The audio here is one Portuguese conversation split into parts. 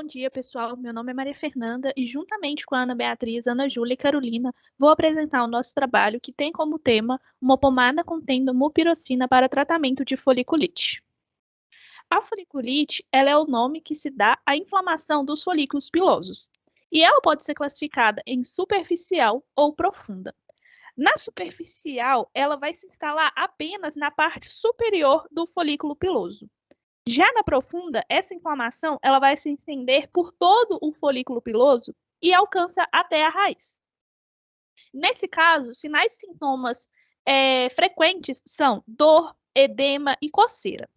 dia, pessoal. Meu nome é Maria Fernanda e, juntamente com a Ana Beatriz, Ana Júlia e Carolina, vou apresentar o nosso trabalho que tem como tema uma pomada contendo mupirocina para tratamento de foliculite. A foliculite, ela é o nome que se dá à inflamação dos folículos pilosos, e ela pode ser classificada em superficial ou profunda. Na superficial, ela vai se instalar apenas na parte superior do folículo piloso. Já na profunda, essa inflamação ela vai se estender por todo o folículo piloso e alcança até a raiz. Nesse caso, sinais e sintomas frequentes são dor, edema e coceira.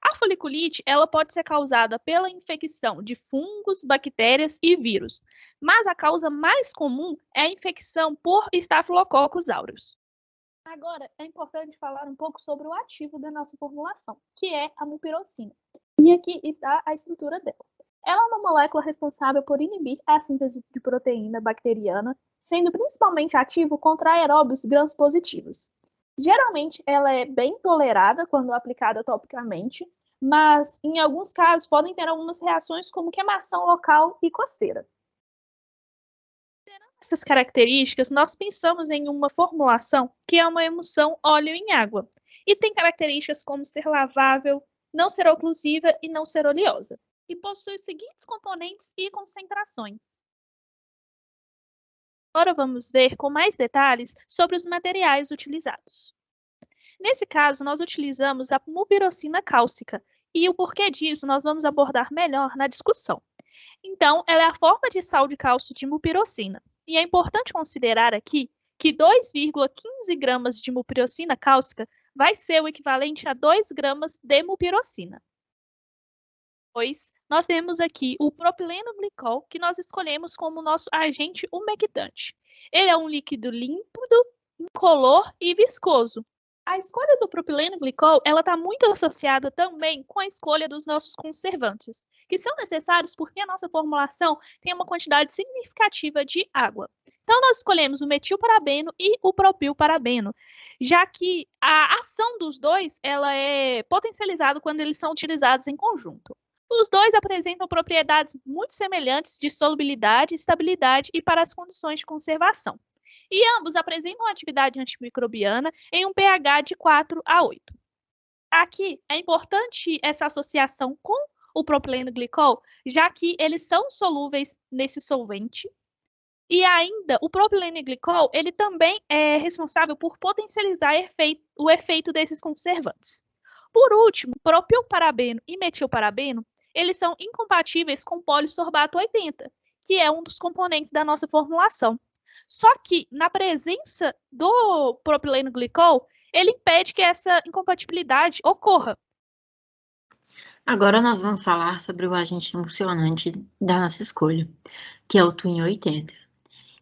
A foliculite ela pode ser causada pela infecção de fungos, bactérias e vírus, mas a causa mais comum é a infecção por Staphylococcus aureus. Agora, é importante falar um pouco sobre o ativo da nossa formulação, que é a mupirocina. E aqui está a estrutura dela. Ela é uma molécula responsável por inibir a síntese de proteína bacteriana, sendo principalmente ativo contra aeróbios gram-positivos. Geralmente, ela é bem tolerada quando aplicada topicamente, mas em alguns casos podem ter algumas reações como queimação local e coceira. Essas características, nós pensamos em uma formulação que é uma emulsão óleo em água, e tem características como ser lavável, não ser oclusiva e não ser oleosa, e possui os seguintes componentes e concentrações. Agora vamos ver com mais detalhes sobre os materiais utilizados. Nesse caso, nós utilizamos a mupirocina cálcica, e o porquê disso nós vamos abordar melhor na discussão. Então, ela é a forma de sal de cálcio de mupirocina. E é importante considerar aqui que 2,15 gramas de mupirocina cálcica vai ser o equivalente a 2 gramas de mupirocina. Depois, nós temos aqui o propileno glicol, que nós escolhemos como nosso agente umectante. Ele é um líquido límpido, incolor e viscoso. A escolha do propileno glicol está muito associada também com a escolha dos nossos conservantes, que são necessários porque a nossa formulação tem uma quantidade significativa de água. Então, nós escolhemos o metilparabeno e o propilparabeno, já que a ação dos dois ela é potencializada quando eles são utilizados em conjunto. Os dois apresentam propriedades muito semelhantes de solubilidade, estabilidade e para as condições de conservação. E ambos apresentam atividade antimicrobiana em um pH de 4 a 8. Aqui é importante essa associação com o propileno glicol, já que eles são solúveis nesse solvente. E ainda, o propileno glicol, ele também é responsável por potencializar o efeito desses conservantes. Por último, propilparabeno e metilparabeno, eles são incompatíveis com polisorbato 80, que é um dos componentes da nossa formulação. Só que, na presença do propileno glicol, ele impede que essa incompatibilidade ocorra. Agora nós vamos falar sobre o agente emulsionante da nossa escolha, que é o Twin 80.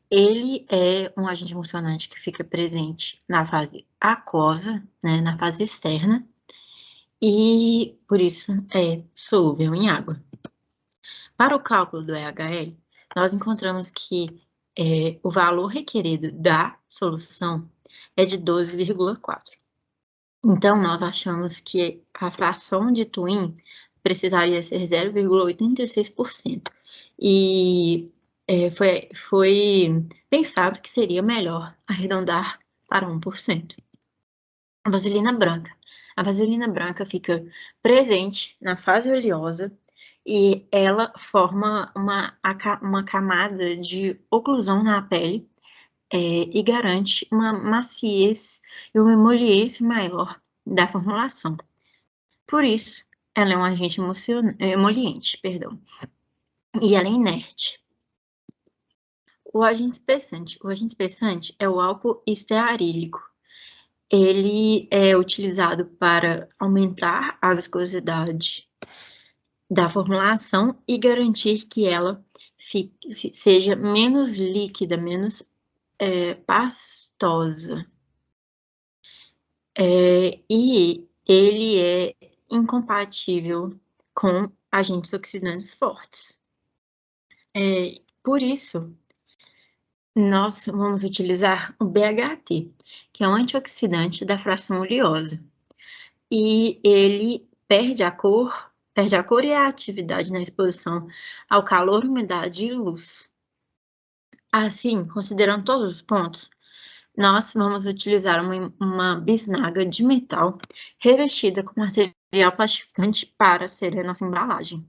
Ele é um agente emulsionante que fica presente na fase aquosa, né, na fase externa, e por isso é solúvel em água. Para o cálculo do EHL, nós encontramos que o valor requerido da solução é de 12,4. Então, nós achamos que a fração de Twin precisaria ser 0,86%. E foi pensado que seria melhor arredondar para 1%. A vaselina branca. A vaselina branca fica presente na fase oleosa e ela forma uma camada de oclusão na pele e garante uma maciez e uma emoliência maior da formulação. Por isso, ela é um agente emoliente, e ela é inerte. O agente espessante é o álcool estearílico. Ele é utilizado para aumentar a viscosidade da formulação e garantir que ela seja menos líquida, menos pastosa. E ele é incompatível com agentes oxidantes fortes. Por isso, nós vamos utilizar o BHT, que é um antioxidante da fração oleosa. E ele perde a cor perde a cor e a atividade na exposição ao calor, umidade e luz. Assim, considerando todos os pontos, nós vamos utilizar uma bisnaga de metal revestida com material plastificante para ser a nossa embalagem.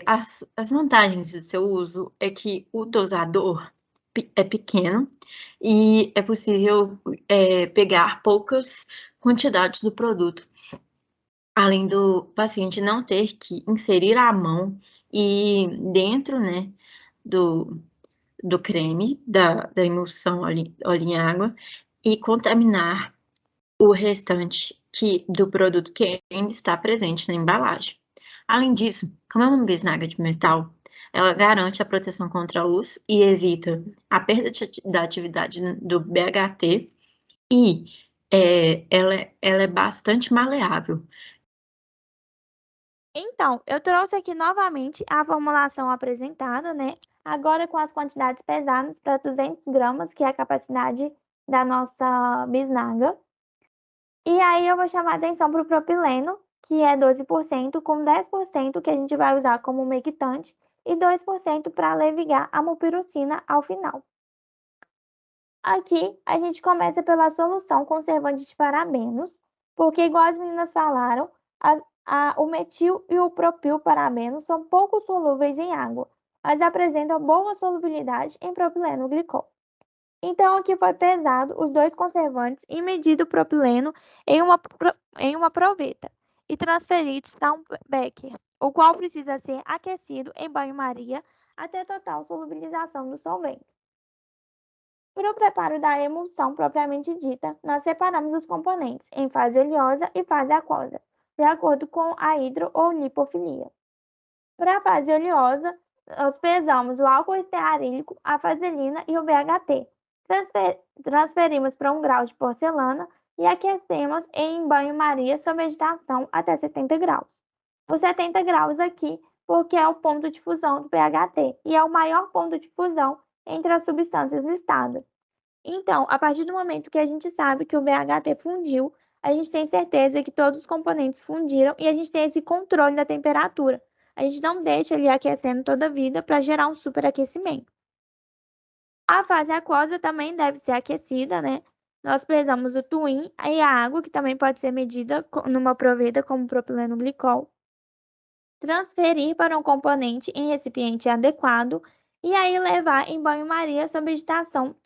As vantagens do seu uso é que o dosador é pequeno e é possível pegar poucas quantidades do produto, além do paciente não ter que inserir a mão e dentro, né, do creme, da emulsão óleo em água, e contaminar o restante do produto que ainda está presente na embalagem. Além disso, como é uma bisnaga de metal, ela garante a proteção contra a luz e evita a perda da atividade do BHT e ela é bastante maleável. Então, eu trouxe aqui novamente a formulação apresentada, né? Agora com as quantidades pesadas para 200 gramas, que é a capacidade da nossa bisnaga. E aí eu vou chamar a atenção para o propileno, que é 12%, com 10% que a gente vai usar como umectante e 2% para levigar a mupirocina ao final. Aqui a gente começa pela solução conservante de parabenos, porque igual as meninas falaram, o metil e o propilparabeno são pouco solúveis em água, mas apresentam boa solubilidade em propileno glicol. Então, aqui foi pesado os dois conservantes e medido o propileno em uma proveta e transferidos para um becker, o qual precisa ser aquecido em banho-maria até total solubilização dos solventes. Para o preparo da emulsão propriamente dita, nós separamos os componentes em fase oleosa e fase aquosa, de acordo com a hidro ou lipofilia. Para a fase oleosa, nós pesamos o álcool estearílico, a vaselina e o BHT. Transferimos para 1 grau de porcelana e aquecemos em banho-maria sob agitação até 70 graus. Os 70 graus aqui porque é o ponto de fusão do BHT e é o maior ponto de fusão entre as substâncias listadas. Então, a partir do momento que a gente sabe que o BHT fundiu, a gente tem certeza que todos os componentes fundiram e a gente tem esse controle da temperatura. A gente não deixa ele aquecendo toda a vida para gerar um superaquecimento. A fase aquosa também deve ser aquecida, né? Nós pesamos o twin e a água, que também pode ser medida numa proveta como propileno glicol. Transferir para um componente em recipiente adequado e aí levar em banho-maria sob agitação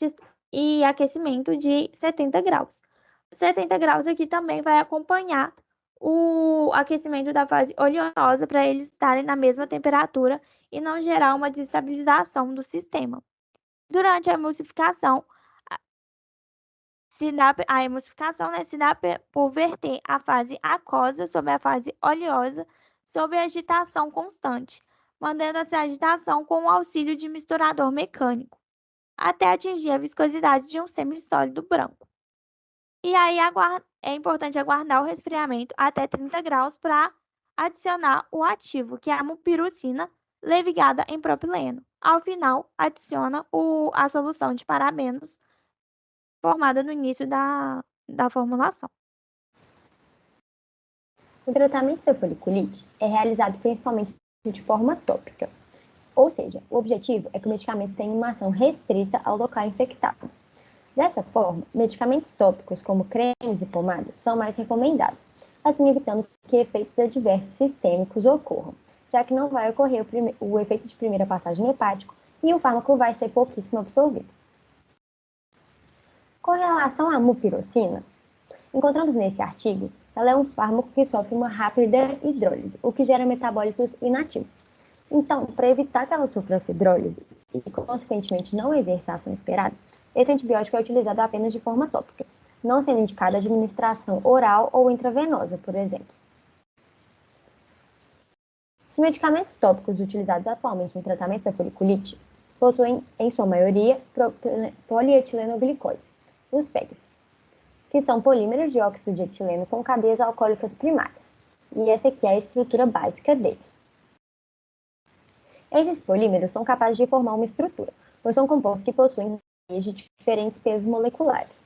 e aquecimento de 70 graus. Os 70 graus aqui também vai acompanhar o aquecimento da fase oleosa para eles estarem na mesma temperatura e não gerar uma desestabilização do sistema. Durante a emulsificação, se dá por verter a fase aquosa sobre a fase oleosa sob agitação constante, mantendo essa agitação com o auxílio de misturador mecânico, até atingir a viscosidade de um semissólido branco. E aí é importante aguardar o resfriamento até 30 graus para adicionar o ativo, que é a mupirocina, levigada em propileno. Ao final, adiciona a solução de parabenos formada no início da formulação. O tratamento da foliculite é realizado principalmente de forma tópica, ou seja, o objetivo é que o medicamento tenha uma ação restrita ao local infectado. Dessa forma, medicamentos tópicos como cremes e pomadas são mais recomendados, assim evitando que efeitos adversos sistêmicos ocorram, já que não vai ocorrer o efeito de primeira passagem hepático e o fármaco vai ser pouquíssimo absorvido. Com relação à mupirocina, encontramos nesse artigo, ela é um fármaco que sofre uma rápida hidrólise, o que gera metabólitos inativos. Então, para evitar que ela sofra essa hidrólise e, consequentemente, não exerça a ação esperada, esse antibiótico é utilizado apenas de forma tópica, não sendo indicada a administração oral ou intravenosa, por exemplo. Os medicamentos tópicos utilizados atualmente no tratamento da foliculite possuem, em sua maioria, polietilenglicóis, os PEGs, que são polímeros de óxido de etileno com cadeias alcoólicas primárias, e essa aqui é a estrutura básica deles. Esses polímeros são capazes de formar uma estrutura, pois são compostos que possuem de diferentes pesos moleculares.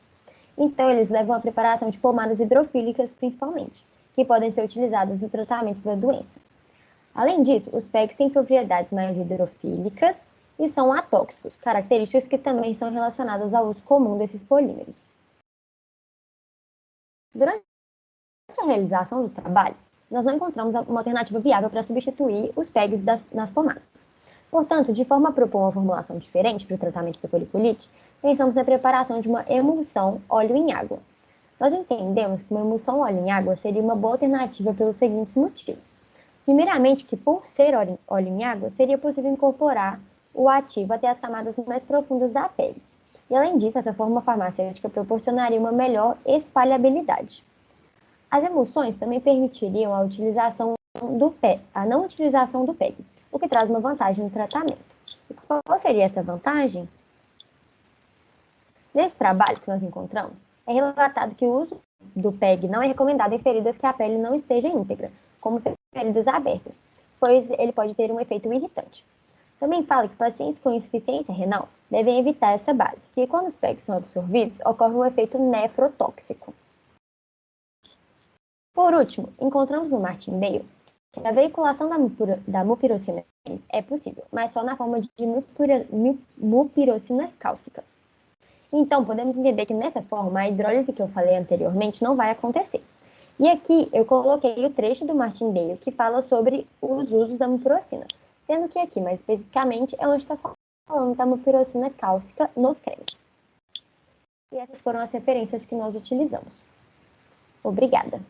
Então, eles levam à preparação de pomadas hidrofílicas, principalmente, que podem ser utilizadas no tratamento da doença. Além disso, os PEGs têm propriedades mais hidrofílicas e são atóxicos, características que também são relacionadas ao uso comum desses polímeros. Durante a realização do trabalho, nós não encontramos uma alternativa viável para substituir os PEGs nas pomadas. Portanto, de forma a propor uma formulação diferente para o tratamento da foliculite, pensamos na preparação de uma emulsão óleo em água. Nós entendemos que uma emulsão óleo em água seria uma boa alternativa pelos seguintes motivos. Primeiramente, que por ser óleo em água, seria possível incorporar o ativo até as camadas mais profundas da pele. E além disso, essa forma farmacêutica proporcionaria uma melhor espalhabilidade. As emulsões também permitiriam a não utilização do PEG, o que traz uma vantagem no tratamento. E qual seria essa vantagem? Nesse trabalho que nós encontramos, é relatado que o uso do PEG não é recomendado em feridas que a pele não esteja íntegra, como feridas abertas, pois ele pode ter um efeito irritante. Também fala que pacientes com insuficiência renal devem evitar essa base, porque quando os PEGs são absorvidos, ocorre um efeito nefrotóxico. Por último, encontramos no Martindale que a veiculação da mupirocina é possível, mas só na forma de mupirocina cálcica. Então, podemos entender que nessa forma, a hidrólise que eu falei anteriormente não vai acontecer. E aqui eu coloquei o trecho do Martindale que fala sobre os usos da mupirocina, sendo que aqui, mais especificamente, é onde está falando da mupirocina cálcica nos cremes. E essas foram as referências que nós utilizamos. Obrigada!